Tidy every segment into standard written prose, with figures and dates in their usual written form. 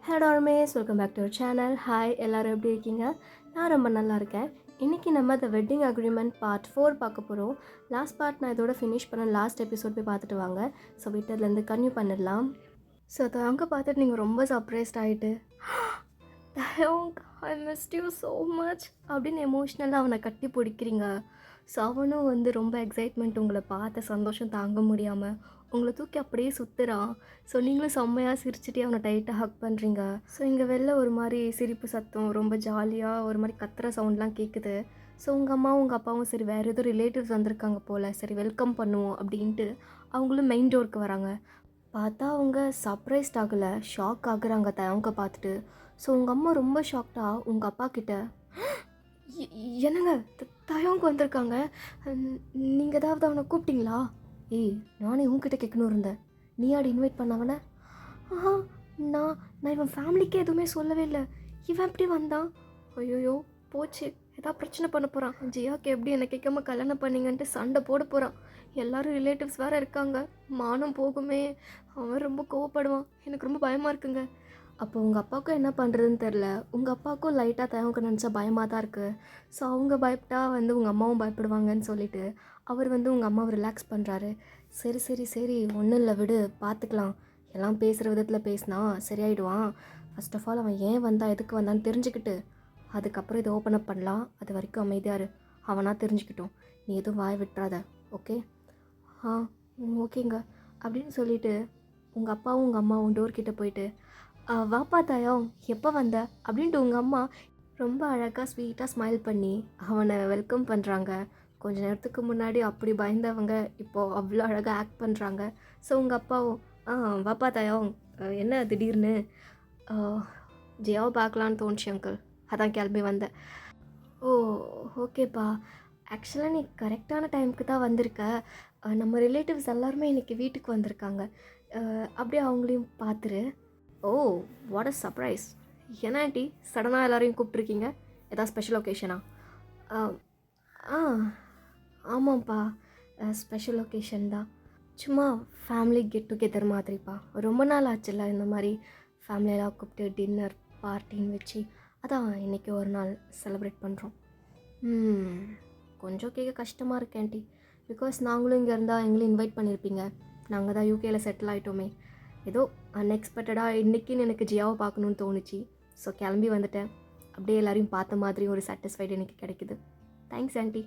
Hello ஆர்மேஸ், welcome back to our channel. Hi, எல்லோரும் எப்படி இருக்கீங்க? நான் ரொம்ப நல்லா இருக்கேன். இன்றைக்கி நம்ம த வெட்டிங் அக்ரிமெண்ட் பார்ட் 4 பார்க்க போகிறோம். லாஸ்ட் பார்ட் நான் இதோட ஃபினிஷ் பண்ண லாஸ்ட் எபிசோட் போய் பார்த்துட்டு வாங்க. ஸோ வீட்டிலேருந்து கன்யூ பண்ணிடலாம். ஸோ அதை அங்கே பார்த்துட்டு நீங்கள் ரொம்ப சர்ப்ரைஸ்ட் ஆகிட்டு I missed you so much அப்படின்னு எமோஷ்னலாக அவனை கட்டி பிடிக்கிறீங்க. ஸோ அவனும் ரொம்ப எக்ஸைட்மெண்ட், உங்களை பார்த்த சந்தோஷம் தாங்க முடியாமல் உங்களை தூக்கி அப்படியே சுற்றுறான். ஸோ நீங்களும் செம்மையாக சிரிச்சுட்டே அவனை டைட்டாக ஹக் பண்ணுறீங்க. ஸோ இங்கே வெளில ஒரு மாதிரி சிரிப்பு சத்தம், ரொம்ப ஜாலியாக ஒரு மாதிரி கத்துற சவுண்ட்லாம் கேட்குது. ஸோ உங்கள் அம்மாவும் உங்கள் அப்பாவும் சரி வேறு ஏதோ ரிலேட்டிவ்ஸ் வந்திருக்காங்க போல், சரி வெல்கம் பண்ணுவோம் அப்படின்ட்டு அவங்களும் மெயின் டோருக்கு வராங்க. பார்த்தா அவங்க சர்ப்ரைஸ்ட் ஆகலை, ஷாக் ஆகுறாங்க அவங்க பார்த்துட்டு. ஸோ உங்கள் அம்மா ரொம்ப ஷாக்டாக உங்கள் அப்பா கிட்ட, என்னங்க தயவுக்கு வந்திருக்காங்க, நீங்கள் ஏதாவது அவனை கூப்பிட்டீங்களா? ஏய், நானே உங்ககிட்ட கேட்கணும் இருந்தேன், நீ ஆடி இன்வைட் பண்ணவன? ஆஹா, நான் இவன் ஃபேமிலிக்கே எதுவுமே சொல்லவே இல்லை, இவன் எப்படி வந்தான்? ஐயோயோ போச்சு, ஏதாவது பிரச்சனை பண்ண போகிறான். ஜியாவுக்கு எப்படி என்னை கேட்காம கல்யாணம் பண்ணிங்கன்ட்டு சண்டை போட போகிறான். எல்லோரும் ரிலேட்டிவ்ஸ் வேறு இருக்காங்க, மானம் போகுமே, அவன் ரொம்ப கோவப்படுவான், எனக்கு ரொம்ப பயமாக இருக்குங்க. அப்போ உங்கள் அப்பாவுக்கும் என்ன பண்ணுறதுன்னு தெரில. உங்கள் அப்பாவுக்கும் லைட்டாக தயவுக்கு நினச்சா பயமாக தான் இருக்குது. ஸோ அவங்க பயப்பட்டா உங்கள் அம்மாவும் பயப்படுவாங்கன்னு சொல்லிவிட்டு அவர் உங்கள் அம்மாவை ரிலாக்ஸ் பண்ணுறாரு. சரி சரி சரி, ஒன்றும் இல்லை விடு, பார்த்துக்கலாம், எல்லாம் பேசுகிற விதத்தில் பேசினா சரியாயிடுவான். ஃபர்ஸ்ட் ஆஃப் ஆல் அவன் ஏன் வந்தான், எதுக்கு வந்தான்னு தெரிஞ்சுக்கிட்டு அதுக்கப்புறம் இதை ஓப்பன் அப் பண்ணலாம். அது வரைக்கும் அமைதியாரு, அவனாக தெரிஞ்சுக்கிட்டோம், நீ எதுவும் வாய் விட்டுறாத, ஓகே? ஆ ஓகேங்க அப்படின்னு சொல்லிவிட்டு உங்கள் அப்பாவும் உங்கள் அம்மாவும் டோர்கிட்ட போயிட்டு, வாப்பா தாயம், எப்போ வந்த அப்படின்ட்டு உங்கள் அம்மா ரொம்ப அழகாக ஸ்வீட்டாக ஸ்மைல் பண்ணி அவனை வெல்கம் பண்ணுறாங்க. கொஞ்ச நேரத்துக்கு முன்னாடி அப்படி பயந்தவங்க இப்போது அவ்வளோ அழகாக ஆக்ட் பண்ணுறாங்க. ஸோ உங்கள் அப்பாவும், வாப்பா தாயம், என்ன திடீர்னு? ஜியாவை பார்க்கலான்னு தோணுச்சு அங்கிள், அதான் கிளம்பி வந்தேன். ஓ ஓகேப்பா, ஆக்சுவலாக நீ கரெக்டான டைமுக்கு தான் வந்திருக்க. நம்ம ரிலேட்டிவ்ஸ் எல்லாருமே இன்றைக்கி வீட்டுக்கு வந்திருக்காங்க, அப்படியே அவங்களையும் பார்த்துரு. Oh what a surprise! என்ன ஆண்டி சடனாக எல்லோரையும் கூப்பிட்ருக்கீங்க, ஏதாவது ஸ்பெஷல் ஒகேஷனா? ஆ ஆமாம்ப்பா, ஸ்பெஷல் ஒகேஷன் தான், சும்மா ஃபேமிலி கெட் டுகெதர் மாதிரிப்பா. ரொம்ப நாள் ஆச்சுல்ல இந்த மாதிரி ஃபேமிலியெல்லாம் கூப்பிட்டு டின்னர் பார்ட்டின்னு வச்சு, அதான் இன்றைக்கி ஒரு நாள் செலிப்ரேட் பண்ணுறோம். கொஞ்சம் கேட்க கஷ்டமாக இருக்கு ஆண்டி, பிகாஸ் நாங்களும் இங்கே இருந்தால் எங்களையும் இன்வைட் பண்ணியிருப்பீங்க, நாங்கள் தான் யூகேயில் செட்டில் ஆகிட்டோமே. ஏதோ அன்எக்ஸ்பெக்டடாக இன்றைக்கின்னு எனக்கு ஜியாவை பார்க்கணுன்னு தோணுச்சு, ஸோ கிளம்பி வந்துட்டேன். அப்படியே எல்லோரையும் பார்த்த மாதிரி ஒரு சாட்டிஸ்ஃபைடு எனக்கு கிடைக்குது. Thanks aunty.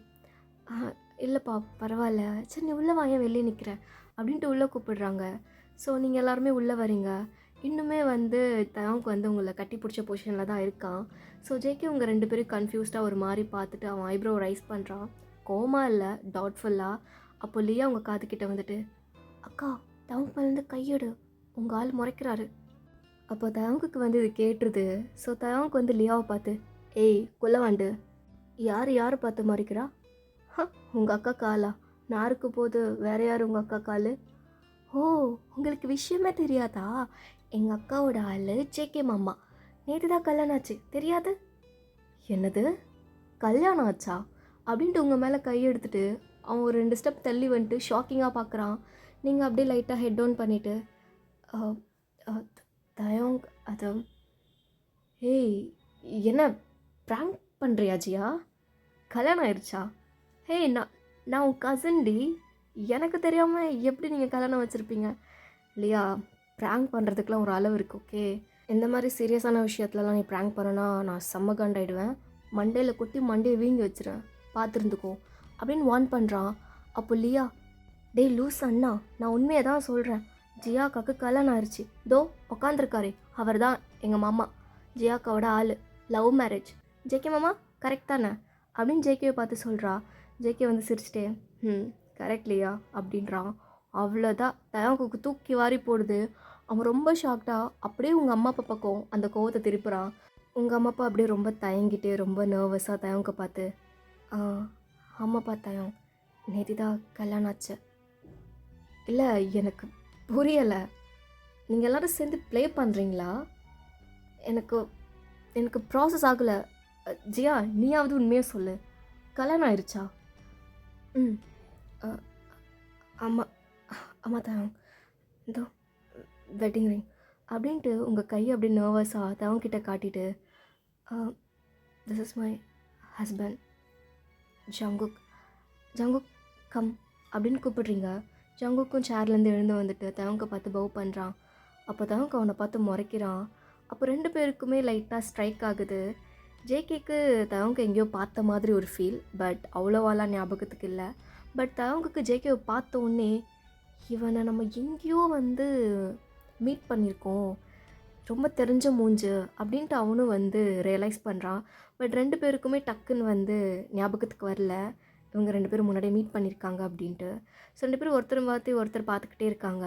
இல்லைப்பா பரவாயில்ல, சரி நீ உள்ளே வாங்க, வெளியே நிற்கிறேன் அப்படின்ட்டு உள்ளே கூப்பிடுறாங்க. ஸோ நீங்கள் எல்லாருமே உள்ளே வரீங்க. இன்னுமே தயவுக்கு உங்களை கட்டி பிடிச்ச பொசிஷனில் தான் இருக்கான். ஸோ ஜேகே உங்கள் ரெண்டு பேரும் கன்ஃபியூஸ்டாக ஒரு மாதிரி பார்த்துட்டு அவன் ஐப்ரோ ரைஸ் பண்ணுறான், கோமா இல்லை டவுட்ஃபுல்லாக. அப்போ லியா உங்கள் காதுக்கிட்ட வந்துட்டு, அக்கா தயவுக்கு மேலேருந்து கையெடு, உங்கள் ஆள் முறைக்கிறாரு. அப்போ தயவுக்கு இது கேட்டுருது. ஸோ தயவுக்கு லியாவை பார்த்து, ஏய் கொல்லவாண்டு, யார் பார்த்து மறைக்கிறா? உங்கள் அக்கா காலா? நாருக்கு போது வேறு யார் உங்கள் அக்கா கால்? ஓ உங்களுக்கு விஷயமே தெரியாதா? எங்கள் அக்காவோட ஆள் ஜேகே மாமா, நேற்று தான் கல்யாணம் ஆச்சு, தெரியாது? என்னது கல்யாணம் ஆச்சா அப்படின்ட்டு உங்கள் மேலே கையெடுத்துட்டு அவன் ஒரு 2 ஸ்டெப் தள்ளி வந்துட்டு ஷாக்கிங்காக பார்க்குறான். நீங்கள் அப்படியே லைட்டாக ஹெட் டவுன் பண்ணிவிட்டு, தயம் அது, ஏய் என்ன ப்ராங்க் பண்ணுறியா ஜியா? கல்யாணம் ஆயிடுச்சா? ஹேய் நான் உன் கசின்டி, எனக்கு தெரியாமல் எப்படி நீங்கள் கல்யாணம் வச்சுருப்பீங்க? இல்லையா, ப்ராங்க் பண்ணுறதுக்குலாம் ஒரு அளவு இருக்குது, ஓகே? இந்த மாதிரி சீரியஸான விஷயத்துலலாம் நீ ப்ராங்க் பண்ணனா நான் செம்ம கண்டாயிடுவேன், மண்டையில் குத்தி மண்டையை வீங்கி வச்சுருவேன், பார்த்துருந்துக்கோ அப்படின்னு வார்ன் பண்ணுறான். அப்போ லியா, டே லூஸ் அண்ணா, நான் உண்மையை தான் சொல்கிறேன், ஜியாக்காவுக்கு கல்யாணம் ஆயிடுச்சு, தோ உக்காந்துருக்காரு, அவர் தான் எங்கள் மாமா, ஜியாக்காவோட ஆள், லவ் மேரேஜ். ஜேகே மாமா கரெக்ட் தானே அப்படின்னு ஜேகேவை பார்த்து சொல்கிறா. ஜேகே சிரிச்சிட்டே, கரெக்ட் லியா அப்படின்றான். அவ்வளோதான், தயவுக்கு தூக்கி வாரி போடுது. அவன் ரொம்ப ஷாக்டாக அப்படியே உங்கள் அம்மா அப்பா பக்கம் அந்த கோவத்தை திருப்புறான். உங்கள் அம்மா அப்பா அப்படியே ரொம்ப தயங்கிட்டு ரொம்ப நர்வஸாக தயவுக்கு பார்த்து, ஆமாப்பா தயம், நேற்று தான் கல்யாணம் ஆச்சு. இல்லை எனக்கு புரியலை, நீங்கள் எல்லோரும் சேர்ந்து ப்ளே பண்ணுறீங்களா? எனக்கு ப்ராசஸ் ஆகலை. ஜியா நீயாவது உண்மையாக சொல்லு, கல்யாணம் ஆயிடுச்சா? ஆமாம் ஆமாம் தான், இதோ வெட்டிங் ரிங் அப்படின்ட்டு உங்கள் கையை அப்படியே நர்வஸாக தவங்கிட்ட காட்டிட்டு this is my husband Jungkook. Jungkook come அப்படின்னு கூப்பிடுறீங்க. ஜங்குக்கும் சேர்லேருந்து எழுந்து வந்துட்டு தவங்க பார்த்து பவ் பண்ணுறான். அப்போ தவங்க அவனை பார்த்து முறைக்கிறான். அப்போ 2 பேருக்குமே லைட்டாக ஸ்ட்ரைக் ஆகுது. ஜேகேக்கு தவங்க எங்கேயோ பார்த்த மாதிரி ஒரு ஃபீல், பட் அவ்வளோவாலாம் ஞாபகத்துக்கு இல்லை. பட் தவங்குக்கு ஜேகேவை பார்த்த உடனே இவனை நம்ம எங்கேயோ வந்து மீட் பண்ணியிருக்கோம், ரொம்ப தெரிஞ்ச மூஞ்சு அப்படின்ட்டு அவனும் வந்து ரியலைஸ் பண்ணுறான். பட் 2 பேருக்குமே டக்குன்னு வந்து ஞாபகத்துக்கு வரல இவங்க 2 பேரும் முன்னாடியே மீட் பண்ணியிருக்காங்க அப்படின்ட்டு. ஸோ 2 பேரும் ஒருத்தர் பார்த்து ஒருத்தர் பார்த்துக்கிட்டே இருக்காங்க.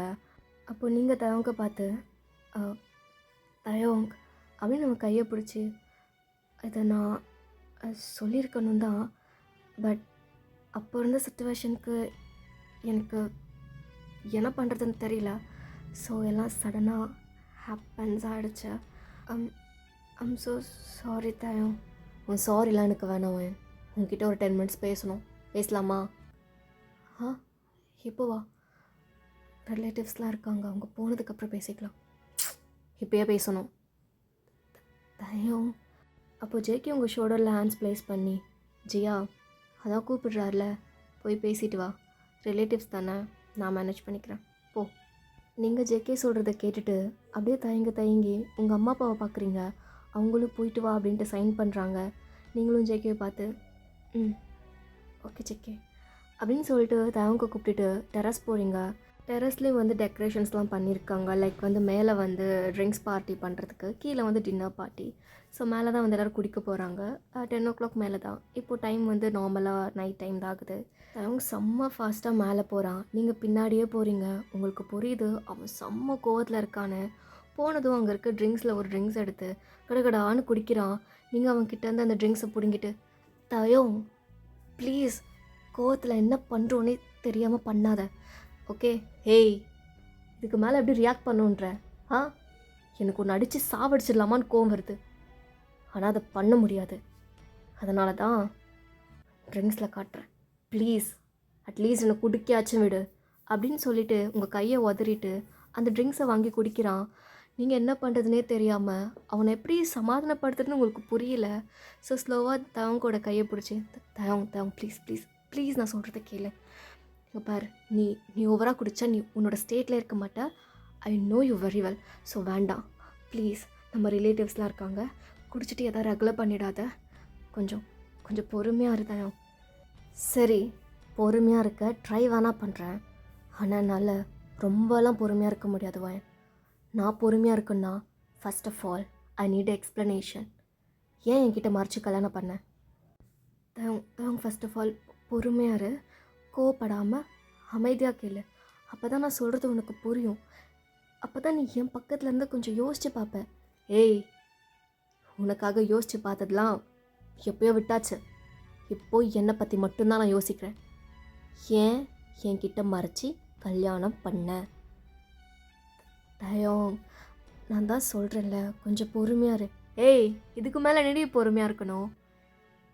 அப்போது நீங்கள் தயவங்க பார்த்து தயவங் அப்படின்னு நம்ம கையை பிடிச்சி, இதை நான் சொல்லியிருக்கணும் தான், பட் அப்போ இருந்த சுச்சுவேஷனுக்கு எனக்கு என்ன பண்ணுறதுன்னு தெரியல. ஸோ எல்லாம் சடனாக ஹேப்பன்ஸ் ஆகிடுச்சு. ஐம் ஸோ சாரி தயம். உன் சாரிலாம் எனக்கு வேணாம். உங்ககிட்ட ஒரு 10 மினிட்ஸ் பேசணும். பேசலாமா? இப்போவா? ரிலேட்டிவ்ஸ்லாம் இருக்காங்க, அவங்க போனதுக்கப்புறம் பேசிக்கலாம். இப்போயே பேசணும் தயம். அப்போது ஜேகே உங்கள் ஷோல்டரில் ஹேண்ட்ஸ் ப்ளேஸ் பண்ணி, ஜியா அதான் கூப்பிடுறாருல, போய் பேசிட்டு வா, ரிலேட்டிவ்ஸ் தானே, நான் மேனேஜ் பண்ணிக்கிறேன், போ. நீங்கள் ஜேகே சொல்கிறத கேட்டுட்டு அப்படியே தயங்கி உங்கள் அம்மா அப்பாவை பார்க்குறீங்க. அவங்களும் போயிட்டு வா அப்படின்ட்டு சைன் பண்ணுறாங்க. நீங்களும் ஜேகேவை பார்த்து ஓகே ஜேகே அப்படின்னு சொல்லிட்டு தயங்க கூப்பிட்டுட்டு டெரஸ் போகிறீங்க. டெரஸ்லேயும் வந்து டெக்கரேஷன்ஸ்லாம் பண்ணியிருக்காங்க. லைக் வந்து மேலே வந்து ட்ரிங்க்ஸ் பார்ட்டி பண்ணுறதுக்கு, கீழே வந்து டின்னர் பார்ட்டி. ஸோ மேலே தான் வந்து எல்லோரும் குடிக்க போகிறாங்க. 10 o'clock மேலே தான். இப்போது டைம் வந்து நார்மலாக நைட் டைம் தான் ஆகுது. அவங்க செம்ம ஃபாஸ்ட்டாக மேலே போகிறான். நீங்கள் பின்னாடியே போகிறீங்க. உங்களுக்கு புரியுது அவன் செம்ம கோவத்தில் இருக்கான்னு. போனதும் அங்கே இருக்க ட்ரிங்க்ஸில் ஒரு ட்ரிங்க்ஸ் எடுத்து கடகடான்னு குடிக்கிறான். நீங்கள் அவன்கிட்டேருந்து அந்த ட்ரிங்க்ஸை பிடுங்கிட்டு, தயம் ப்ளீஸ், கோவத்தில் என்ன பண்ணுறோன்னே தெரியாமல் பண்ணாத, ஓகே? ஹேய், இதுக்கு மேலே எப்படி ரியாக்ட் பண்ணுன்ற? எனக்கு ஒன்று அடித்து சாவடிச்சிடலாமான்னு கோவம் வருது, ஆனால் அதை பண்ண முடியாது. அதனால தான் ட்ரிங்க்ஸில் காட்டுறேன். ப்ளீஸ் அட்லீஸ்ட் என்னை குடிக்காச்சும் விடு அப்படின்னு சொல்லிவிட்டு உங்கள் கையை உதறிட்டு அந்த ட்ரிங்க்ஸை வாங்கி குடிக்கிறான். நீங்கள் என்ன பண்ணுறதுனே தெரியாமல் அவனை எப்படி சமாதானப்படுத்துறதுன்னு உங்களுக்கு புரியல. ஸோ ஸ்லோவாக தவங்கோட கையை பிடிச்சி, தவங் ப்ளீஸ் ப்ளீஸ் ப்ளீஸ் நான் சொல்கிறத கேளு. இங்கே பாரு, நீ ஓவராக குடித்தா நீ உன்னோட ஸ்டேட்டில் இருக்க மாட்டே. I know you very well. So வேண்டாம் ப்ளீஸ், நம்ம ரிலேட்டிவ்ஸ்லாம் இருக்காங்க, குடிச்சிட்டு எதாவது ரெகுலர் பண்ணிடாத. கொஞ்சம் பொறுமையாக இருந்தாயும். சரி, பொறுமையாக இருக்க ட்ரை வேணால் பண்ணுறேன். ஆனால் என்னால் ரொம்பலாம் பொறுமையாக இருக்க முடியாது வயன். நான் பொறுமையாக இருக்குன்னா first of all I need explanation. ஏன் என்கிட்ட மறைச்சி கல்யாணம் பண்ணேன்? ஃபர்ஸ்ட் ஆஃப் ஆல் பொறுமையாக கோவப்படாமல் அமைதியாக கேளு. அப்போ தான் நான் சொல்கிறது உனக்கு புரியும். அப்போ தான் நீ என் பக்கத்தில் இருந்து கொஞ்சம் யோசித்து பார்ப்பேன். ஏய், உனக்காக யோசித்து பார்த்ததெல்லாம் எப்போயோ விட்டாச்சு. இப்போது என்னை பற்றி மட்டும்தான் நான் யோசிக்கிறேன். ஏன் என்கிட்ட மறைச்சி கல்யாணம் பண்ண? தயம், நான் தான் சொல்கிறேன்ல, கொஞ்சம் பொறுமையாக இரு. ஏய், இதுக்கு மேலே என்னடி பொறுமையாக இருக்கணும்?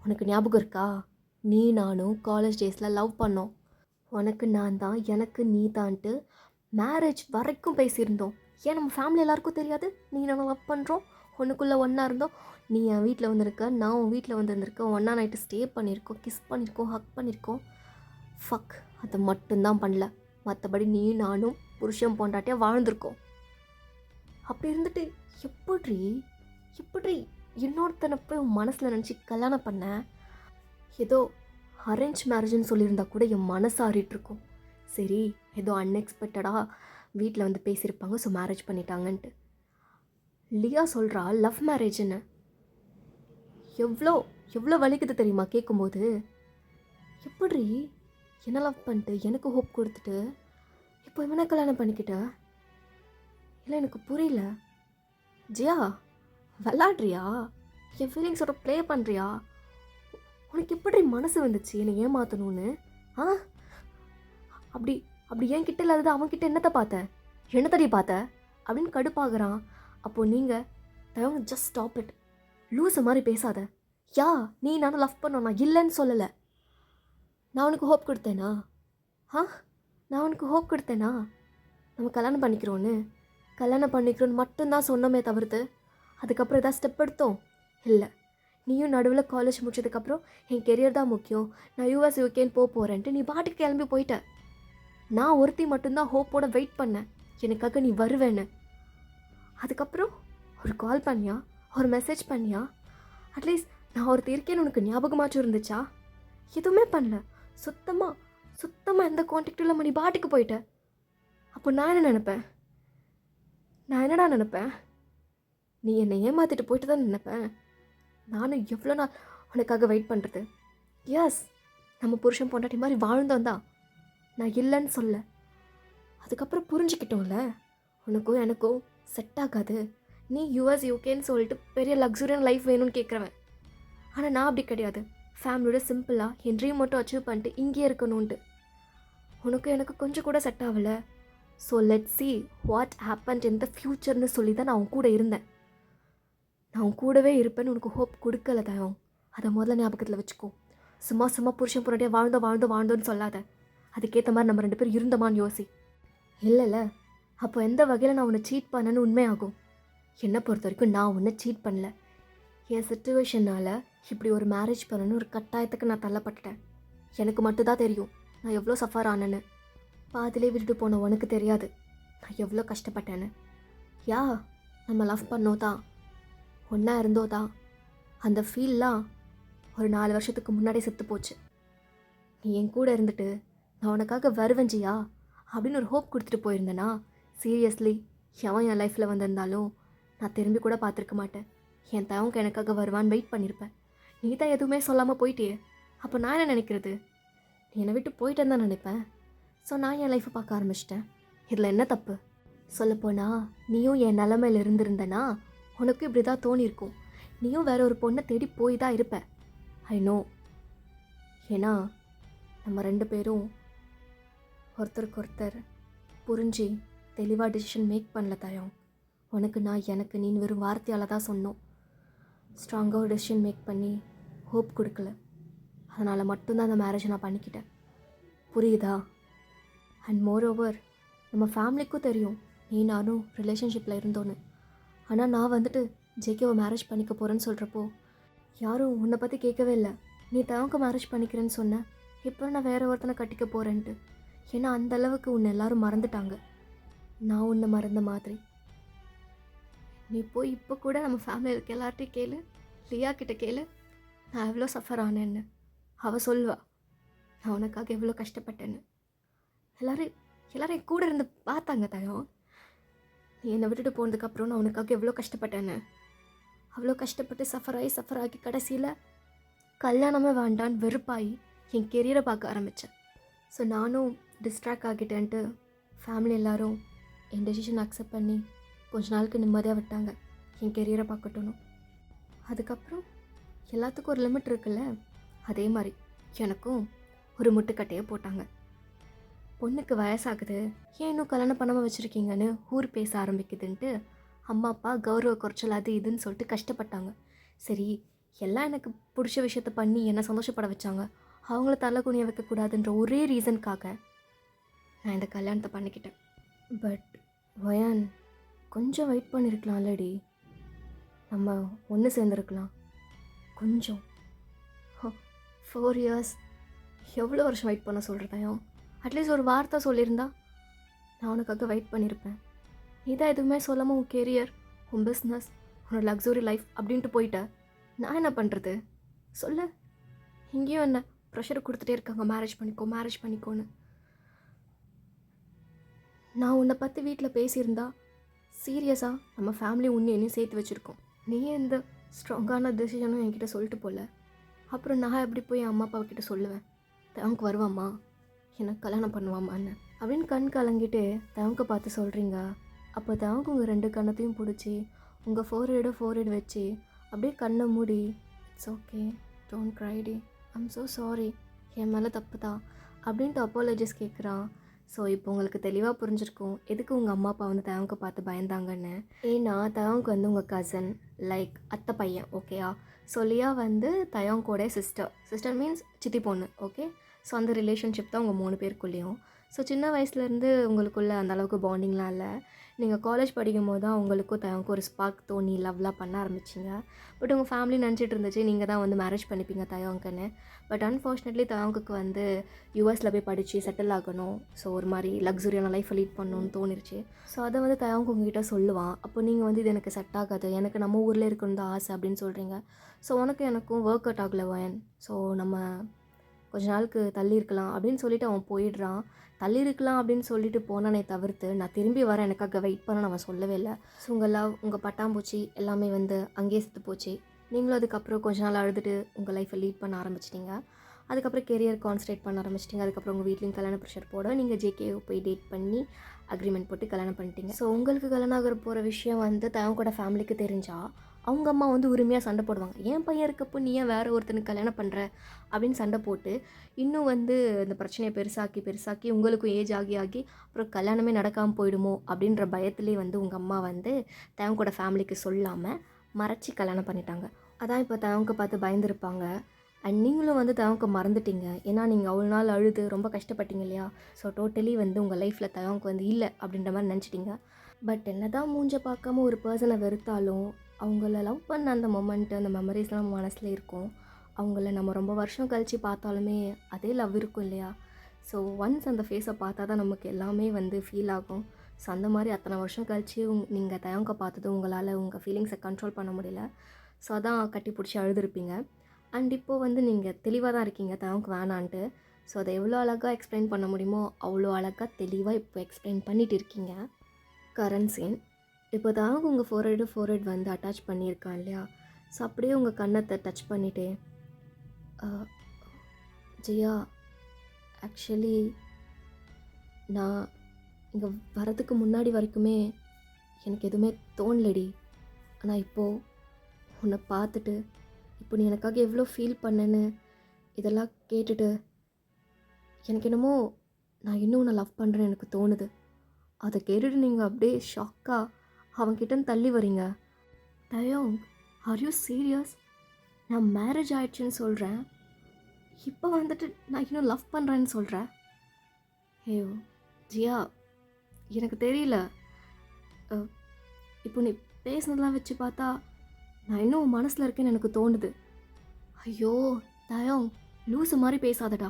உனக்கு ஞாபகம் இருக்கா, நீ நானும் காலேஜ் டேஸில் லவ் பண்ணோம். உனக்கு நான் தான், எனக்கு நீ தான்ட்டு மேரேஜ் வரைக்கும் பேசியிருந்தோம். ஏன் நம்ம ஃபேமிலி எல்லாருக்கும் தெரியாது நீ நாங்கள் லவ் பண்ணுறோம், ஒன்றுக்குள்ளே ஒன்றா இருந்தோம். நீ என் வீட்டில் வந்திருக்க, நான் உன் வீட்டில் வந்துருந்துருக்கேன், ஒன்றா நைட்டு ஸ்டே பண்ணியிருக்கோம், கிஸ் பண்ணியிருக்கோம், ஹக் பண்ணியிருக்கோம். ஃபக், அதை மட்டும்தான் பண்ணல. மற்றபடி நீ நானும் புருஷன் பொண்டாட்டியாக வாழ்ந்திருக்கோம். அப்படி இருந்துட்டு எப்படி இன்னொருத்தனை போய் உன் மனசில் நினச்சி கல்யாணம் பண்ண? ஏதோ அரேஞ்ச் மேரேஜ்னு சொல்லியிருந்தா கூட என் மனசு ஆறிட்டுருக்கும். சரி, ஏதோ அன்எக்ஸ்பெக்டடாக வீட்டில் வந்து பேசியிருப்பாங்க, ஸோ மேரேஜ் பண்ணிட்டாங்கன்ட்டு. லியா சொல்கிறா லவ் மேரேஜ்ன்னு. எவ்வளோ வலிக்குது தெரியுமா கேட்கும்போது? எப்படி என்ன லவ் பண்ணிட்டு எனக்கு ஹோப் கொடுத்துட்டு இப்போ இவனை கல்யாணம் பண்ணிக்கிட்ட? இல்லை, எனக்கு புரியல. ஜியா, விளாட்றியா? என் ஃபீலிங்ஸோட ப்ளே பண்ணுறியா? உனக்கு எப்படி மனசு வந்துச்சு என்னை ஏமாற்றணும்னு? அப்படி என் கிட்ட இல்லாதது அவன்கிட்ட என்னத்தை பார்த்த, என்னத்தடி பார்த்த அப்படின்னு கடுப்பாகிறான். அப்போது நீங்கள் தயவு ஜஸ்ட் ஸ்டாப் இட். லூஸு மாதிரி பேசாத. நீ நானும் லவ் பண்ணோம், நான் இல்லைன்னு சொல்லலை. நான் உனக்கு ஹோப் கொடுத்தேனா? நம்ம கல்யாணம் பண்ணிக்கிறோன்னு? கல்யாணம் பண்ணிக்கிறோன்னு மட்டும்தான் சொன்னோமே தவிர்த்து அதுக்கப்புறம் எதாவது ஸ்டெப் எடுத்தோம் இல்லை. நீயும் நடுவில் காலேஜ் முடிச்சதுக்கப்புறம் என் கெரியர் தான் முக்கியம், நான் யூஎஸ் யூகேன்னு போகிறேன்ட்டு நீ பாட்டுக்கு கிளம்பி போயிட்ட. நான் ஒருத்தி மட்டும்தான் ஹோப்போட வெயிட் பண்ணேன் எனக்காக நீ வருவேன்னு. அதுக்கப்புறம் ஒரு கால் பண்ணியா, ஒரு மெசேஜ் பண்ணியா, அட்லீஸ்ட் நான் ஒருத்தி இருக்கேன்னு உனக்கு ஞாபகமாச்சும் இருந்துச்சா? எதுவுமே பண்ணல. சுத்தமாக எந்த கான்டாக்டும் இல்லாமல் நீ பாட்டுக்கு போயிட்ட. அப்போ நான் என்ன நினப்பேன்? நான் என்னடா நினப்பேன்? நீ என்னை ஏமாற்றிட்டு போயிட்டு தான் நினைப்பேன். நானும் எவ்வளோ நாள் உனக்காக வெயிட் பண்ணுறது. எஸ், நம்ம புருஷன் பொண்டாட்டி மாதிரி வாழ்ந்தோம் தான், நான் இல்லைன்னு சொல்ல. அதுக்கப்புறம் புரிஞ்சுக்கிட்டோம்ல உனக்கும் எனக்கும் செட் ஆகாது, நீ யூஎஸ் யூகேன்னு சொல்லிட்டு பெரிய லக்ஸுரியான லைஃப் வேணும்னு கேட்குறவன். ஆனால் நான் அப்படி கிடையாது. ஃபேமிலியோட சிம்பிளாக என் ட்ரீம் மட்டும் அச்சீவ் பண்ணிட்டு இங்கே இருக்கணும்ன்ட்டு. உனக்கும் எனக்கு கொஞ்சம் கூட செட் ஆகலை. So let's see what happened in the ஃப்யூச்சர்னு சொல்லி தான் நான் உன் கூட இருந்தேன். நான் உன் கூடவே இருப்பேன்னு உனக்கு ஹோப் கொடுக்கல தயம். அதை முதல்ல ஞாபகத்தில் வச்சுக்கோ. சும்மா புருஷன் பொண்டாட்டியாக வாழ்ந்தோன்னு சொல்லாத. அதுக்கேற்ற மாதிரி நம்ம 2 பேரும் இருந்தோமான்னு யோசி. இல்லைல்ல, அப்போ எந்த வகையில் நான் உன்னை சீட் பண்ணேன்னு உண்மையாகும். என்னை பொறுத்த வரைக்கும் நான் உன்னை சீட் பண்ணல. என் சிச்சுவேஷனால் இப்படி ஒரு மேரேஜ் பண்ணணும்னு ஒரு கட்டாயத்துக்கு நான் தள்ளப்பட்டுட்டேன். எனக்கு மட்டும்தான் தெரியும் நான் எவ்வளோ சஃபர் ஆனேன்னு. பாதிலே விட்டுட்டு போன உனக்கு தெரியாது நான் எவ்வளோ கஷ்டப்பட்டேன்னு. யா, நம்ம லவ் பண்ணோதான், ஒன்றா இருந்தோதான், அந்த ஃபீல்லாம் ஒரு 4 வருஷத்துக்கு முன்னாடி செத்து போச்சு. நீ என் கூட இருந்துட்டு நான் உனக்காக வருவஞ்சியா அப்படின்னு ஒரு ஹோப் கொடுத்துட்டு போயிருந்தேன்னா, சீரியஸ்லி எவன் என் லைஃப்பில் வந்திருந்தாலும் நான் திரும்பி கூட பார்த்துருக்க மாட்டேன். என் தவங்க எனக்காக வருவான்னு வெயிட் பண்ணியிருப்பேன். நீ தான் எதுவுமே சொல்லாமல் போயிட்டியே. அப்போ நான் என்ன நினைக்கிறது? நீ என்னை விட்டு போயிட்டேன்னு தான் நினைப்பேன். ஸோ நான் என் லைஃப்பை பார்க்க ஆரம்பிச்சிட்டேன். இதில் என்ன தப்பு? சொல்லப்போனால் நீயும் என் நிலமையில் இருந்திருந்தனா உனக்கும் இப்படி தான் தோணியிருக்கும். நீயும் வேற ஒரு பொண்ணை தேடி போய் தான் இருப்ப. I know. ஏன்னா நம்ம 2 பேரும் ஒருத்தருக்கு ஒருத்தர் புரிஞ்சு தெளிவாக டிசிஷன் மேக் பண்ணல தயம். உனக்கு நான், எனக்கு நீ வெறும் வார்த்தையால் தான் சொன்னோம். ஸ்ட்ராங்காக ஒரு டெசிஷன் மேக் பண்ணி ஹோப் கொடுக்கல. அதனால் மட்டும்தான் அந்த மேரேஜை நான் பண்ணிக்கிட்டேன். புரியுதா? அண்ட் மோர் ஓவர் நம்ம ஃபேமிலிக்கும் தெரியும் நீ நானும் ரிலேஷன்ஷிப்பில் இருந்தோன்னு. ஆனால் நான் வந்துட்டு ஜேகேவை மேரேஜ் பண்ணிக்க போகிறேன்னு சொல்கிறப்போ யாரும் உன்னை பற்றி கேட்கவே இல்லை. நீ தவங்க மேரேஜ் பண்ணிக்கிறேன்னு சொன்ன, இப்போ நான் வேறு ஒருத்தனை கட்டிக்க போகிறேன்ட்டு. ஏன்னா அந்தளவுக்கு உன்னை எல்லோரும் மறந்துட்டாங்க, நான் உன்னை மறந்த மாதிரி. நீ போய் இப்போ கூட நம்ம ஃபேமிலியில் இருக்க எல்லார்ட்டையும் கேளு, லியா கிட்ட கேளு, நான் எவ்வளோ சஃபர் ஆனேன்னு. அவள் சொல்வா நான் உனக்காக எவ்வளோ கஷ்டப்பட்டேன்னு. எல்லாரும் என் கூட இருந்து பார்த்தாங்க தயம். நீ என்னை விட்டுட்டு போனதுக்கப்புறம் நான் உனக்காக எவ்வளோ கஷ்டப்பட்டேன்னு. அவ்வளோ கஷ்டப்பட்டு சஃபர் ஆகி கடைசியில் கல்யாணமே வேண்டான்னு வெறுப்பாகி என் கெரியரை பார்க்க ஆரம்பித்தேன். ஸோ நானும் டிஸ்ட்ராக்ட் ஆகிட்டேன்ட்டு ஃபேமிலி எல்லோரும் என் டெசிஷன் அக்செப்ட் பண்ணி கொஞ்ச நாளுக்கு நிம்மதியாக விட்டாங்க என் கெரியரை பார்க்கட்டணும். அதுக்கப்புறம் எல்லாத்துக்கும் ஒரு லிமிட் இருக்குல்ல, அதே மாதிரி எனக்கும் ஒரு முட்டுக்கட்டையை போட்டாங்க. பொண்ணுக்கு வயசாகுது, ஏன் இன்னும் கல்யாணம் பண்ணாமல் வச்சுருக்கீங்கன்னு ஊர் பேச ஆரம்பிக்குதுன்ட்டு அம்மா அப்பா கௌரவ குறைச்சல் அது இதுன்னு சொல்லிட்டு கஷ்டப்பட்டாங்க. சரி, எல்லாம் எனக்கு பிடிச்ச விஷயத்த பண்ணி என்னை சந்தோஷப்பட வச்சாங்க, அவங்கள தலை குனிய வைக்கக்கூடாதுன்ற ஒரே ரீசனுக்காக நான் இந்த கல்யாணத்தை பண்ணிக்கிட்டேன். பட் வயான், கொஞ்சம் வெயிட் பண்ணியிருக்கலாம் இல்லடி, நம்ம ஒன்று சேர்ந்துருக்கலாம் கொஞ்சம். 4 இயர்ஸ் எவ்வளோ வருஷம் வெயிட் பண்ண சொல்கிறதையும் அட்லீஸ்ட் ஒரு வார்த்தை சொல்லியிருந்தா நான் உனக்காக வெயிட் பண்ணியிருப்பேன். நீ தான் எதுவுமே சொல்லாமல் உன் கெரியர், உன் பிஸ்னஸ், உன்னோட லக்ஸுரி லைஃப் அப்படின்ட்டு போயிட்ட. நான் என்ன பண்ணுறது சொல்லு? இங்கேயும் என்ன ப்ரெஷர் கொடுத்துட்டே இருக்காங்க, மேரேஜ் பண்ணிக்கோன்னு. நான் உன்னை பற்றி வீட்டில் பேசியிருந்தா சீரியஸாக நம்ம ஃபேமிலி என்னையும் சேர்த்து வச்சுருக்கோம். நீ எந்த ஸ்ட்ராங்கான டெசிஷனும் என்கிட்ட சொல்லிட்டு போகல. அப்புறம் நான் எப்படி போய் என் அம்மா அப்பாவை கிட்ட சொல்லுவேன் தவங்க வருவாம்மா, எனக்கு கல்யாணம் பண்ணுவாமான்னு அப்படின்னு கண் கலங்கிட்டு தவங்க பார்த்து சொல்கிறீங்க. அப்போ தவங்க உங்கள் 2 கண்ணத்தையும் பிடிச்சி உங்கள் ஃபோர்ஹெட் வச்சு அப்படியே கண்ணை மூடி, இட்ஸ் ஓகே, டோன்ட் க்ரைடி, ஐம் ஸோ சாரி, என் மேலே தப்பு தான் அப்படின்ட்டு அப்பாலஜிஸ் கேட்குறான். ஸோ இப்போ உங்களுக்கு தெளிவாக புரிஞ்சிருக்கும் எதுக்கு உங்கள் அம்மா அப்பா வந்து தவங்க பார்த்து பயந்தாங்கன்னு. ஏன்னா தவங்க வந்து உங்கள் கசன், லைக் அத்தை பையன், ஓகேயா? ஸோ லியா வந்து தயங்கோட சிஸ்டர் மீன்ஸ் சித்தி பொண்ணு, ஓகே? ஸோ அந்த ரிலேஷன்ஷிப் தான் உங்கள் 3 பேருக்குள்ளேயும். ஸோ சின்ன வயசுலேருந்து உங்களுக்குள்ள அந்தளவுக்கு பாண்டிங்லாம் இல்லை. நீங்கள் காலேஜ் படிக்கும்போது தான் உங்களுக்கும் தயவுக்கும் ஒரு ஸ்பார்க் தோணி லவ்லாம் பண்ண ஆரம்பிச்சிங்க. பட் உங்கள் ஃபேமிலி நினச்சிட்டு இருந்துச்சு நீங்கள் தான் வந்து மேரேஜ் பண்ணிப்பீங்க தயவுக்குன்னு. பட் அன்ஃபார்ச்சுனேட்லி தயவுக்கு வந்து யூஎஸில் போய் படித்து செட்டில் ஆகணும். ஸோ ஒரு மாதிரி லக்ஸுரியான லைஃப்பை லீட் பண்ணணும்னு தோணிருச்சு. ஸோ அதை வந்து தயவுக்கு உங்ககிட்ட சொல்லுவான். அப்போ நீங்கள் வந்து இது எனக்கு செட் ஆகாது, எனக்கு நம்ம ஊரில் இருக்கணும் தான் ஆசை அப்படின்னு சொல்கிறீங்க. ஸோ உனக்கு எனக்கும் ஒர்க் அவுட் ஆகலை வயன், ஸோ நம்ம கொஞ்ச நாளுக்கு தள்ளி இருக்கலாம் அப்படின்னு சொல்லிவிட்டு அவன் போயிடுறான். தள்ளி இருக்கலாம் அப்படின்னு சொல்லிட்டு போனானே தவிர்த்து நான் திரும்பி வரேன் எனக்காக வெயிட் பண்ண அவன் சொல்லவே இல்லை. ஸோ உங்கள் லவ், உங்கள் பட்டாம்பூச்சி எல்லாமே வந்து அங்கேயே செத்து போச்சு. நீங்களும் அதுக்கப்புறம் கொஞ்ச நாள் அழுதுட்டு உங்கள் லைஃப்பை லீட் பண்ண ஆரம்பிச்சிட்டிங்க. அதுக்கப்புறம் கெரியர் கான்சன்ட்ரேட் பண்ண ஆரம்பிச்சிட்டிங்க. அதுக்கப்புறம் உங்கள் வீட்லேயும் கல்யாண ப்ரெஷர் போட நீங்கள் ஜேகேவை போய் டேட் பண்ணி அக்ரிமெண்ட் போட்டு கல்யாணம் பண்ணிட்டீங்க. ஸோ உங்களுக்கு கல்யாணம் ஆகிற போகிற விஷயம் வந்து தயங்கூட ஃபேமிலிக்கு தெரிஞ்சால் அவங்க அம்மா வந்து உரிமையாக சண்டை போடுவாங்க. என் பையன் இருக்கப்போ நீ ஏன் வேறு ஒருத்தனுக்கு கல்யாணம் பண்ணுற அப்படின்னு சண்டை போட்டு இன்னும் வந்து இந்த பிரச்சனையை பெருசாக்கி உங்களுக்கும் ஏஜ் ஆகி அப்புறம் கல்யாணமே நடக்காமல் போயிடுமோ அப்படின்ற பயத்துலேயே வந்து உங்கள் அம்மா வந்து தயங்கூட ஃபேமிலிக்கு சொல்லாமல் மறைச்சி கல்யாணம் பண்ணிட்டாங்க. அதான் இப்போ தயவுக்கு பார்த்து பயந்துருப்பாங்க. அண்ட் நீங்களும் வந்து தயவுக்கு மறந்துட்டீங்க. ஏன்னா நீங்கள் அவ்வளோ நாள் அழுது ரொம்ப கஷ்டப்பட்டீங்க இல்லையா? ஸோ டோட்டலி வந்து உங்கள் லைஃப்பில் தயவுக்கு வந்து இல்லை அப்படின்ற மாதிரி நினச்சிட்டிங்க. பட் என்ன தான் மூஞ்ச பார்க்காம ஒரு பர்சனை வெறுத்தாலும் அவங்கள லவ் பண்ண அந்த மொமெண்ட்டு, அந்த மெமரிஸ்லாம் நம்ம மனசில் இருக்கும். அவங்கள நம்ம ரொம்ப வருஷம் கழித்து பார்த்தாலுமே அதே லவ் இருக்கும் இல்லையா? ஸோ ஒன்ஸ் அந்த ஃபேஸை பார்த்தா தான் நமக்கு எல்லாமே வந்து ஃபீல் ஆகும். ஸோ அந்த மாதிரி அத்தனை வருஷம் கழித்து நீங்கள் தயங்க பார்த்தது உங்களால் உங்கள் ஃபீலிங்ஸை கண்ட்ரோல் பண்ண முடியல. ஸோ அதான் கட்டி பிடிச்சி அழுதுருப்பீங்க. அண்ட் இப்போது வந்து நீங்கள் தெளிவாக தான் இருக்கீங்க தயவுக்கு வேணான்ட்டு. ஸோ அதை எவ்வளோ அழகாக எக்ஸ்பிளைன் பண்ண முடியுமோ அவ்வளோ அழகாக தெளிவாக இப்போ எக்ஸ்பிளைன் பண்ணிகிட்டு இருக்கீங்க. Current scene. இப்போ தான் உங்கள் ஃபோர்ஹெட் வந்து அட்டாச் பண்ணியிருக்கான் இல்லையா? ஸோ அப்படியே உங்கள் கன்னத்தை டச் பண்ணிவிட்டு, ஜியா ஆக்சுவலி நான் இங்கே வரதுக்கு முன்னாடி வரைக்குமே எனக்கு எதுவுமே தோணலடி. ஆனால் இப்போது உன்னை பார்த்துட்டு இப்போ நீ எனக்காக எவ்வளோ ஃபீல் பண்ணேன்னு இதெல்லாம் கேட்டுட்டு எனக்கு என்னமோ நான் இன்னும் உன்னை லவ் பண்ணுறேன்னு எனக்கு தோணுது. அதை கேட்டுட்டு நீங்கள் அப்படியே ஷாக்காக அவன்கிட்டன்னு தள்ளி வரீங்க. தயோங், ஆர் யூ சீரியஸ்? நான் மேரேஜ் ஆயிடுச்சுன்னு சொல்கிறேன், இப்போ வந்துட்டு நான் இன்னும் லவ் பண்ணுறேன்னு சொல்கிறேன். ஐயோ ஜியா, எனக்கு தெரியல. இப்போ நீ பேசுனதெல்லாம் வச்சு பார்த்தா நான் இன்னும் மனசில் இருக்கேன்னு எனக்கு தோணுது. ஐயோ தயோங், லூஸு மாதிரி பேசாதடா.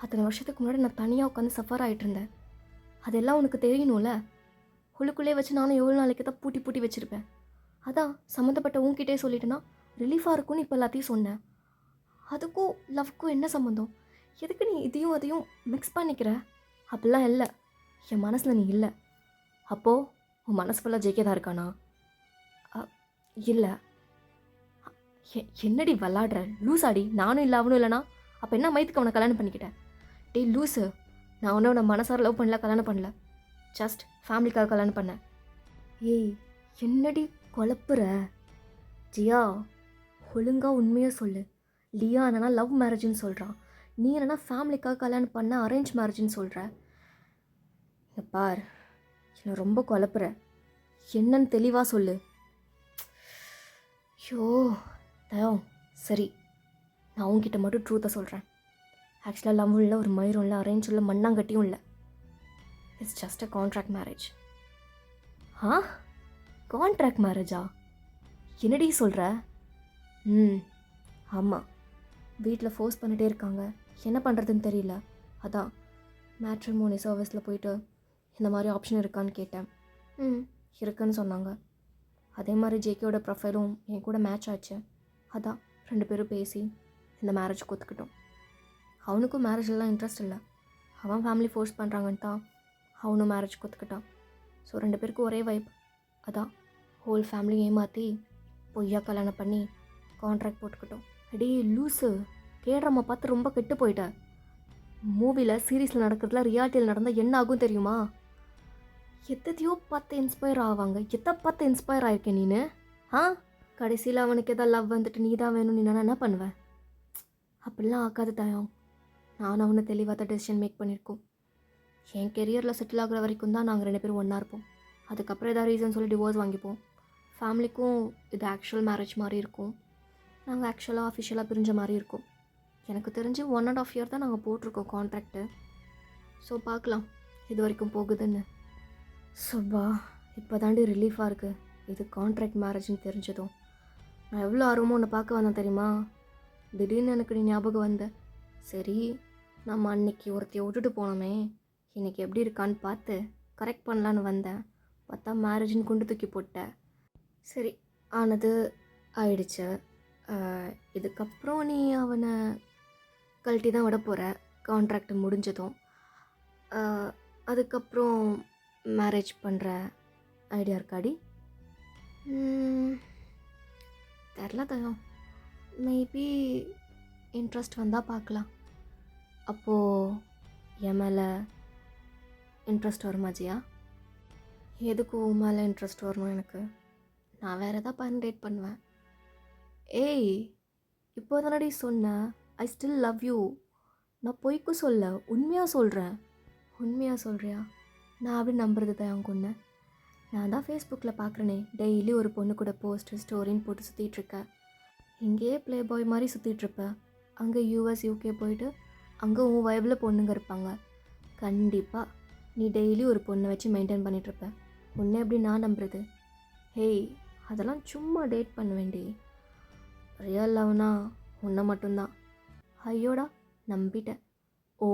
அத்தனை வருஷத்துக்கு முன்னாடி நான் தனியாக உட்காந்து சஃபர் ஆகிட்டு இருந்தேன். அதெல்லாம் உனக்கு தெரியணும்ல. உள்ளுக்குள்ளே வச்சு நானும் எவ்வளோ நாளைக்கு தான் பூட்டி வச்சுருப்பேன். அதான் சம்மந்தப்பட்ட உன்கிட்டே சொல்லிட்டேன்னா ரிலீஃபாக இருக்கும்னு இப்போ எல்லாத்தையும் சொன்னேன். அதுக்கும் லவ்க்கும் என்ன சம்மந்தம்? எதுக்கு நீ இதையும் அதையும் மிக்ஸ் பண்ணிக்கிற? அப்படிலாம் இல்லை, என் மனசில் நீ இல்லை. அப்போது உன் மனசு ஃபுல்லாக ஜெயிக்க தான் இருக்கானா? இல்லை. என்னடி விளாடுற லூஸாடி? நானும் இல்லை அவனும் இல்லைனா அப்போ என்ன மயத்துக்கு அவனை கல்யாணம் பண்ணிக்கிட்டேன்? டேய் லூஸு, நான் ஒன்றும் உன்னை மனசார லவ் பண்ணல, கல்யாணம் பண்ணல. ஜஸ்ட் ஃபேமிலிக்காக கல்யாணம் பண்ணேன். ஏய் என்னடி குழப்புற? ஜியா ஒழுங்காக உண்மையாக சொல்லு. லியா என்னன்னா லவ் மேரேஜ்னு சொல்கிறான், நீ என்னன்னா ஃபேமிலிக்காக கல்யாணம் பண்ண அரேஞ்ச் மேரேஜ்னு சொல்கிற. இங்கே பார், என்னை ரொம்ப குழப்புற. என்னன்னு தெளிவாக சொல்லு. ஐயோ தயோ, சரி நான் உங்ககிட்ட மட்டும் ட்ரூத்தை சொல்கிறேன். ஆக்சுவலாக லவ்வும் இல்லை, ஒரு மயிரும் இல்லை, அரேஞ்ச் இல்லை, மண்ணாங்கட்டியும் இல்லை. It's just a contract marriage. Contract மேரேஜா? என்னடி சொல்கிற? ஆமாம், வீட்டில் ஃபோர்ஸ் பண்ணிகிட்டே இருக்காங்க, என்ன பண்ணுறதுன்னு தெரியல. அதான் மேட்ரிமோனி சர்வீஸில் போயிட்டு இந்த மாதிரி ஆப்ஷன் இருக்கான்னு கேட்டேன். இருக்குன்னு சொன்னாங்க. அதே மாதிரி ஜேகேயோட ப்ரொஃபைலும் என் கூட மேட்ச் ஆச்சு. அதான் 2 பேரும் பேசி இந்த மேரேஜ் ஒத்துக்கிட்டோம். அவனுக்கும் மேரேஜெல்லாம் இன்ட்ரெஸ்ட் இல்லை, அவன் ஃபேமிலி ஃபோர்ஸ் பண்ணுறாங்கன்ட்டு தான் அவனும் மேரேஜ் ஒத்துக்கிட்டான். ஸோ 2 பேருக்கும் ஒரே வைப். அதான் ஹோல் ஃபேமிலி ஏமாற்றி பொய்யா கல்யாணம் பண்ணி கான்ட்ராக்ட் போட்டுக்கிட்டோம். அடே லூஸு, கேட்ராமா பார்த்து ரொம்ப கெட்டு போயிட்ட. மூவியில் சீரீஸில் நடக்கிறதுல ரியாலிட்டியில் நடந்தால் என்ன ஆகும் தெரியுமா? எத்தையோ பார்த்து இன்ஸ்பயர் ஆவாங்க. எதை பார்த்து இன்ஸ்பயர் ஆயிருக்கேன் நீனு? கடைசியில் அவனுக்கு எதாவது லவ் வந்துட்டு நீ தான் வேணும், நீ நான் என்ன பண்ணுவேன்? அப்படிலாம் ஆக்காது தயம். நானும் அவனை தெளிவாக தான் டெசிஷன் மேக் பண்ணியிருக்கோம். என் கெரியரில் செட்டில் ஆகிற வரைக்கும் தான் நாங்கள் 2 பேரும் ஒன்றா இருப்போம். அதுக்கப்புறம் ஏதாவது ரீசன் சொல்லி டிவோர்ஸ் வாங்கிப்போம். ஃபேமிலிக்கும் இது ஆக்சுவல் மேரேஜ் மாதிரி இருக்கும், நாங்கள் ஆக்சுவலாக அஃபிஷியலாக பிரிஞ்ச மாதிரி இருக்கும். எனக்கு தெரிஞ்சு 1.5 இயர் தான் நாங்கள் போட்டிருக்கோம் கான்ட்ராக்டு. ஸோ பார்க்கலாம் இது வரைக்கும் போகுதுன்னு. சுபா, இப்போ தாண்டி ரிலீஃபாக இருக்குது இது கான்ட்ராக்ட் மேரேஜ்னு தெரிஞ்சதும். நான் எவ்வளோ ஆர்வமாக உன்னை பார்க்க வந்தேன் தெரியுமா? திடீர்னு எனக்கு நீ ஞாபகம் வந்த. சரி, நம்ம அன்னைக்கு ஒருத்தைய விட்டுட்டு போனோமே, இன்னைக்கு எப்படி இருக்கான்னு பார்த்து கரெக்ட் பண்ணலான்னு வந்தேன். பார்த்தா மேரேஜ்னு குண்டு தூக்கி போட்டேன். சரி, ஆனது ஆயிடுச்சு. இதுக்கப்புறம் நீ அவனை கழட்டி தான் விட போகிற கான்ட்ராக்ட் முடிஞ்சதும். அதுக்கப்புறம் மேரேஜ் பண்ணுற ஐடியா இருக்காடி? தெரில தயம். மேபி இன்ட்ரெஸ்ட் வந்தால் பார்க்கலாம். அப்போது என் மேலே இன்ட்ரெஸ்ட் வருமா ஜியா? எதுக்கு உன் மேலே இன்ட்ரெஸ்ட் வரணும் எனக்கு? நான் வேறு எதாவது பண்ண டேட் பண்ணுவேன். ஏய், இப்போ தானடி சொன்னேன் ஐ ஸ்டில் லவ் யூ. நான் பொய்க்கு சொல்ல, உண்மையாக சொல்கிறேன். உண்மையாக சொல்கிறியா? நான் அப்படி நம்புறது தான் கொண்டு. நான் தான் ஃபேஸ்புக்கில் பார்க்குறேனே, டெய்லி ஒரு பொண்ணு கூட போஸ்ட்டு ஸ்டோரின்னு போட்டு சுற்றிட்டுருக்கேன். இங்கேயே ப்ளே பாய் மாதிரி சுற்றிட்டுருப்பேன். அங்கே யூஎஸ் யூகே போயிட்டு அங்கே உன் வைபில் பொண்ணுங்க இருப்பாங்க. கண்டிப்பாக நீ டெய்லி ஒரு பொண்ணை வச்சு மெயின்டைன் பண்ணிகிட்ருப்ப. உன்னை எப்படி நான் நம்புறது? ஹேய், அதெல்லாம் சும்மா டேட் பண்ண வேண்டி. ரியல் லவ்னா உன்னை மட்டும்தான். ஐயோடா, நம்பிட்டேன். ஓ,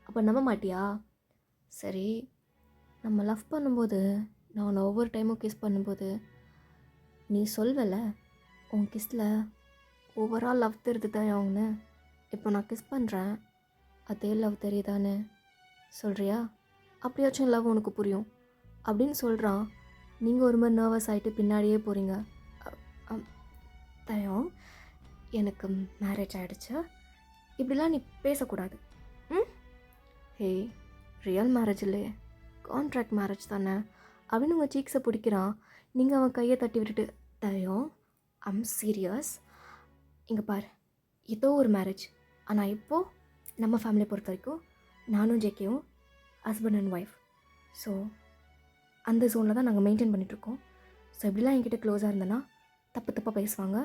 அப்போ நம்ப மாட்டியா? சரி, நம்ம லவ் பண்ணும்போது நான் உன்னை ஒவ்வொரு டைமும் கிஸ் பண்ணும்போது நீ சொல்வல உன் கிஸ்ஸில் ஓவரால் லவ் தெரியுது தான் அவனு. இப்போ நான் கிஸ் பண்ணுறேன், அதே லவ் தெரியுதான்னு சொல்கிறியா? அப்படியாச்சும் லவ் உனக்கு புரியும் அப்படின்னு சொல்கிறான். நீங்கள் ஒரு மாதிரி நர்வஸ் ஆகிட்டு பின்னாடியே போகிறீங்க. தயம், எனக்கு மேரேஜ் ஆகிடுச்சு, இப்படிலாம் நீ பேசக்கூடாது. ஹே, ரியல் மேரேஜ் இல்லையே, கான்ட்ராக்ட் மேரேஜ் தானே அப்படின்னு உங்கள் சீக்ஸை பிடிக்கிறான். நீங்கள் அவன் கையை தட்டி விட்டுட்டு, தயம் ஐம் சீரியஸ், இங்கே பார், ஏதோ ஒரு மேரேஜ். ஆனால் இப்போது நம்ம ஃபேமிலியை பொறுத்த வரைக்கும் நானும் ஜேகேவும் ஹஸ்பண்ட் அண்ட் ஒய்ஃப். ஸோ அந்த ஜோனில் தான் நாங்கள் மெயின்டைன் பண்ணிகிட்ருக்கோம். ஸோ இப்படிலாம் என்கிட்ட க்ளோஸாக இருந்தேன்னா தப்பாக பேசுவாங்க.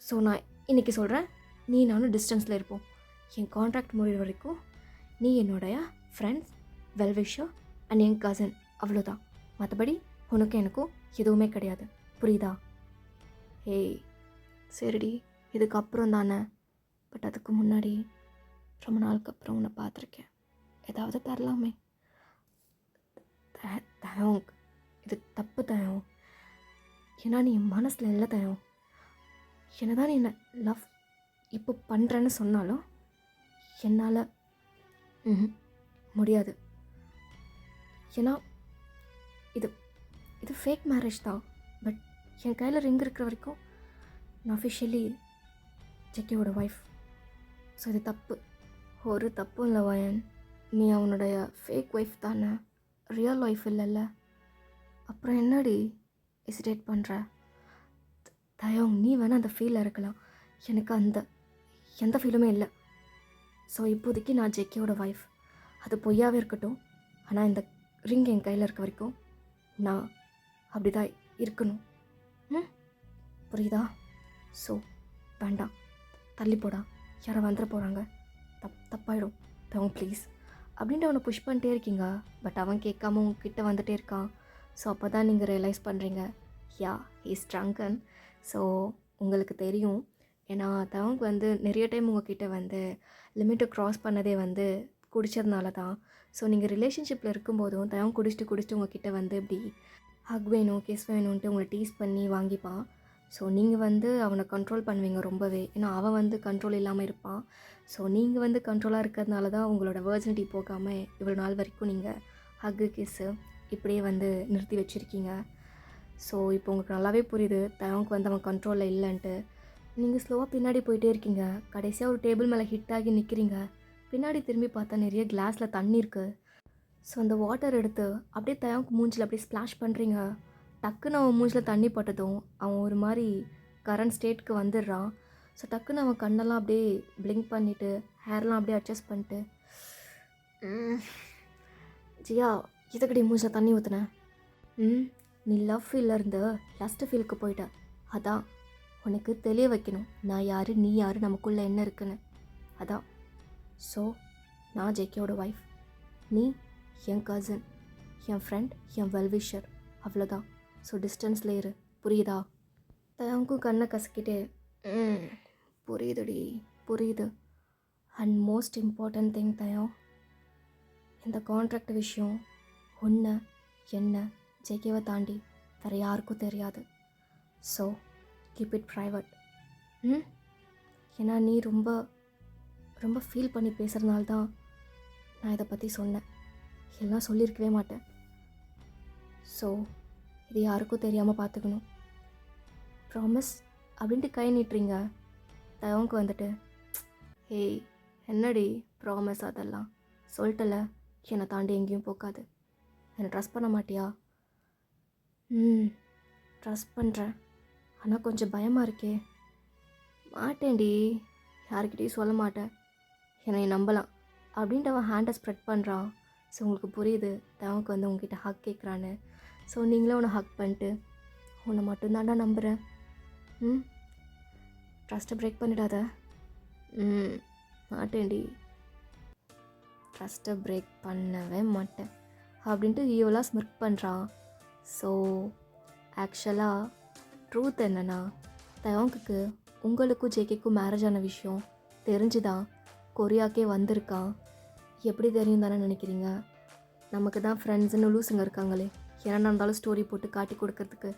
ஸோ நான் இன்றைக்கி சொல்கிறேன், நீ நானும் டிஸ்டன்ஸில் இருப்போம். என் கான்ட்ராக்ட் முடிகிற வரைக்கும் நீ என்னுடைய ஃப்ரெண்ட்ஸ், வெல்விஷர் அண்ட் என் கசன், அவ்வளோதான். மற்றபடி உனக்கு எனக்கும் எதுவுமே கிடையாது, புரியுதா? ஏய் சரிடி, இதுக்கப்புறம் தானே. பட் அதுக்கு முன்னாடி ரொம்ப நாளுக்கு அப்புறம் உன்னை பார்த்துருக்கேன், ஏதாவது தரலாமே. தயம், இது தப்பு தயம். ஏன்னா நீ என் மனசில் இல்லை தயம். என்னதான் நீ என்ன லவ் இப்போ பண்ணுறேன்னு சொன்னாலும் என்னால் முடியாது. ஏன்னா இது இது ஃபேக் மேரேஜ் தான். பட் என் கையில் ரிங் இருக்கிற வரைக்கும் நான் அஃபிஷியலி ஜெக்கியோட ஒய்ஃப். ஸோ இது தப்பு. ஒரு தப்பும் இல்லை வயன். நீ அவனுடைய ஃபேக் ஒய்ஃப் தானே, ரியல் ஒய்ஃப் இல்லைல்ல. அப்புறம் என்னடி ஹெசிடேட் பண்ணுற? தயம், நீ வேணால் அந்த ஃபீலில் இருக்கலாம், எனக்கு அந்த எந்த ஃபீலுமே இல்லை. ஸோ இப்போதைக்கு நான் ஜெக்கியோட ஒய்ஃப். அது பொய்யாவே இருக்கட்டும், ஆனால் இந்த ரிங் என் கையில் இருக்க வரைக்கும் நான் அப்படி தான் இருக்கணும். புரியுதா? ஸோ வேண்டாம், தள்ளி போடா, யாரை வந்துட போகிறாங்க, தப்பாயிடும் தவன் ப்ளீஸ் அப்படின்ட்டு அவனை புஷ் பண்ணிட்டே இருக்கீங்க. பட் அவன் கேட்காம உங்ககிட்ட வந்துகிட்டே இருக்கான். ஸோ அப்போ தான் நீங்கள் ரியலைஸ் பண்ணுறீங்க, யா ஹீஸ் ட்ரங்கன். ஸோ உங்களுக்கு தெரியும், ஏன்னா தவனுக்கு வந்து நிறைய டைம் உங்ககிட்ட வந்து லிமிட்டை க்ராஸ் பண்ணதே வந்து குடித்ததுனால தான். ஸோ நீங்கள் ரிலேஷன்ஷிப்பில் இருக்கும்போதும் தவன் குடிச்சிட்டு உங்ககிட்ட வந்து இப்படி ஹக் வேணும், கிஸ் வேணும்ன்ட்டு உங்களை டீஸ் பண்ணி வாங்கிப்பான். ஸோ நீங்கள் வந்து அவனை கண்ட்ரோல் பண்ணுவீங்க ரொம்பவே, ஏன்னா அவன் வந்து கண்ட்ரோல் இல்லாமல் இருப்பான். ஸோ நீங்கள் வந்து கண்ட்ரோலாக இருக்கிறதுனால தான் உங்களோட வெர்ஜினிட்டி போகாமல் இவ்வளோ நாள் வரைக்கும் நீங்கள் ஹக்கு கிஸ்ஸு இப்படியே வந்து நிறுத்தி வச்சுருக்கீங்க. ஸோ இப்போ உங்களுக்கு நல்லாவே புரியுது தவனுக்கு வந்து அவன் கண்ட்ரோலில் இல்லைன்ட்டு. நீங்கள் ஸ்லோவாக பின்னாடி போயிட்டே இருக்கீங்க. கடைசியாக ஒரு டேபிள் மேலே ஹிட் ஆகி நிற்கிறீங்க. பின்னாடி திரும்பி பார்த்தா நிறைய கிளாஸில் தண்ணி இருக்குது. ஸோ அந்த வாட்டர் எடுத்து அப்படியே தவனுக்கு மூஞ்சில் அப்படியே ஸ்ப்ளாஷ் பண்ணுறீங்க. டக்குன்னு அவன் மூஞ்சில் தண்ணி பட்டதும் அவன் ஒரு மாதிரி கரண்ட் ஸ்டேட்டுக்கு வந்துடுறான். ஸோ டக்குன்னு அவன் கண்ணெல்லாம் அப்படியே பிளிங்க் பண்ணிவிட்டு ஹேர்லாம் அப்படியே அட்ஜஸ்ட் பண்ணிட்டு, ஜியா இதுக்கடி மூஞ்சில் தண்ணி ஊற்றுனேன். நீ லவ் ஃபீல்லேருந்து லஸ்ட் ஃபீலுக்கு போயிட்ட. அதான் உனக்கு தெளிய வைக்கணும், நான் யார் நீ யார், நமக்குள்ளே என்ன இருக்குன்னு. அதான். ஸோ நான் ஜேகேயோட ஒய்ஃப், நீ என் கசன், என் ஃப்ரெண்ட், என் வெல்விஷர். அவ்வளோதான். ஸோ டிஸ்டன்ஸில் இரு, புரியுதா? தயவுக்கும் கண்ணை கசக்கிட்டு ம் புரியுதுடி, புரியுது. அண்ட் மோஸ்ட் இம்பார்ட்டன்ட் திங் தயம், இந்த கான்ட்ராக்ட் விஷயம் ஒன்று என்ன ஜேகேவை தாண்டி வேறு யாருக்கும் தெரியாது. So keep it private. ஏன்னா நீ ரொம்ப ரொம்ப ஃபீல் பண்ணி பேசுகிறதுனால தான் நான் இதை பற்றி சொன்னேன். எல்லாம் சொல்லியிருக்கவே மாட்டேன். ஸோ இது யாருக்கும் தெரியாமல் பார்த்துக்கணும். ப்ராமிஸ் அப்படின்ட்டு கை நீட்டுறீங்க. தயவுக்கு வந்துட்டு ஏய் என்னடி ப்ராமிஸ், அதெல்லாம் சொல்லிட்டல, என்னை தாண்டி எங்கேயும் போகாது. என்னை ட்ரஸ்ட் பண்ண மாட்டியா? ட்ரஸ்ட் பண்ணுறேன், ஆனால் கொஞ்சம் பயமாக இருக்கே. மாட்டேன்டி, யாருக்கிட்டையும் சொல்ல மாட்டேன், என்னை நம்பலாம் அப்படின்ட்டு அவன் ஹேண்டை ஸ்ப்ரெட் பண்ணுறான். ஸோ உங்களுக்கு புரியுது தவனுக்கு வந்து உங்ககிட்ட ஹக் கேட்குறான்னு. ஸோ நீங்களே உன்னை ஹக் பண்ணிட்டு உன்னை மட்டும்தான்டா நம்புகிறேன். ட்ரஸ்ட்டை பிரேக் பண்ணிடாத. மாட்டேன்டி, ட்ரஸ்ட்டை பிரேக் பண்ணவே மாட்டேன் அப்படின்ட்டு ஈவலாக ஸ்மிர்க் பண்ணுறான். ஸோ ஆக்சுவலாக ட்ரூத் என்னென்னா, தயவுக்கு உங்களுக்கும் ஜேகேக்கும் மேரேஜ் ஆன விஷயம் தெரிஞ்சுதான் கொரியாக்கே வந்திருக்கான். எப்படி தெரியும் தானே நினைக்கிறீங்க? நமக்கு தான் ஃப்ரெண்ட்ஸுன்னு லூஸுங்க இருக்காங்களே, என்ன இருந்தாலும் ஸ்டோரி போட்டு காட்டி கொடுக்கறதுக்கு.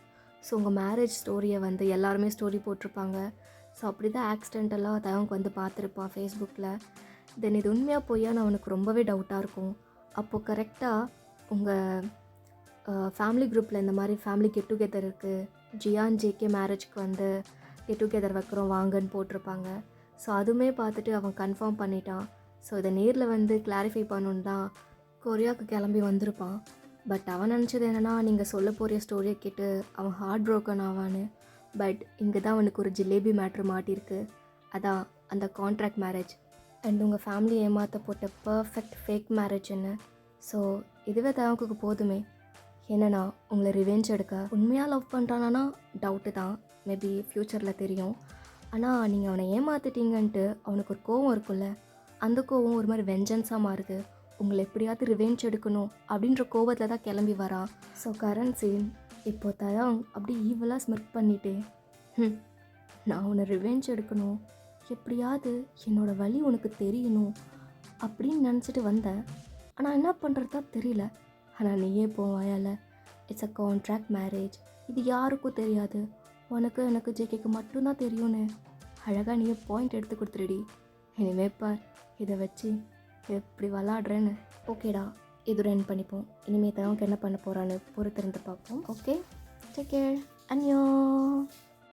ஸோ உங்கள் மேரேஜ் ஸ்டோரியை வந்து எல்லாருமே ஸ்டோரி போட்டிருப்பாங்க. ஸோ அப்படி தான் ஆக்சிடென்டலாக தயவுக்கு வந்து பார்த்துருப்பான் ஃபேஸ்புக்கில். தென் இது உண்மையாக போயான்னு அவனுக்கு ரொம்பவே டவுட்டாக இருக்கும். அப்போது கரெக்டாக உங்கள் ஃபேமிலி குரூப்பில் இந்த மாதிரி ஃபேமிலி கெட் டுகெதர் இருக்குது, ஜியான் ஜேகே மேரேஜ்க்கு வந்து கெட் டுகெதர் வைக்கிறோம் வாங்கன்னு போட்டிருப்பாங்க. ஸோ அதுவுமே பார்த்துட்டு அவன் கன்ஃபார்ம் பண்ணிட்டான். ஸோ இதை நேரில் வந்து கிளாரிஃபை பண்ணணுன்னு தான் கொரியாவுக்கு கிளம்பி வந்திருப்பான். பட் அவன் நினச்சது என்னென்னா, நீங்கள் சொல்ல போகிற ஸ்டோரியை கேட்டு அவன் ஹார்ட் ப்ரோக்கன் ஆவான்னு. பட் இங்கே தான் அவனுக்கு ஒரு ஜிலேபி மேட்ரு மாட்டியிருக்கு. அதான் அந்த கான்ட்ராக்ட் மேரேஜ் அண்ட் உங்கள் ஃபேமிலி ஏமாற்ற போட்ட பர்ஃபெக்ட் ஃபேக் மேரேஜ்ன்னு. ஸோ இதுவே தவனுக்கு போதுமே. என்னென்னா உங்களை ரிவெஞ்ச் எடுக்க. உண்மையாக லவ் பண்ணுறானா டவுட்டு தான், மேபி ஃப்யூச்சரில் தெரியும். ஆனால் நீங்கள் அவனை ஏமாற்றிட்டீங்கன்ட்டு அவனுக்கு ஒரு கோவம் இருக்குல்ல, அந்த கோவம் ஒரு மாதிரி வெஞ்சன்ஸாக மாறுது. உங்களை எப்படியாவது ரிவெஞ்ச் எடுக்கணும் அப்படின்ற கோவத்தில் தான் கிளம்பி வரான். ஸோ கரண்ட் சீன் இப்போ தயாங் அப்படி ஈவலாக ஸ்மிர்க் பண்ணிட்டு நான் உன்னை ரிவெஞ்ச் எடுக்கணும், எப்படியாவது என்னோடய வழி உனக்கு தெரியணும் அப்படின்னு நினச்சிட்டு வந்தேன். ஆனால் என்ன பண்ணுறதா தெரியல. ஆனால் நீயே போவாயால, இட்ஸ் அ கான்ட்ராக்ட் மேரேஜ், இது யாருக்கும் தெரியாது, உனக்கு எனக்கு ஜேகேக்கு மட்டும்தான் தெரியும்னு அழகாக நீயே பாயிண்ட் எடுத்து கொடுத்துருடி. இனிமே பார் இதை வச்சு எப்படி விளாட்றேன்னு. ஓகேடா, இது ரன் பண்ணிப்போம். இனிமேல் தான் என்ன பண்ண போகிறான்னு பொறுத்திருந்து பார்ப்போம். Okay, take care, அன்யோ.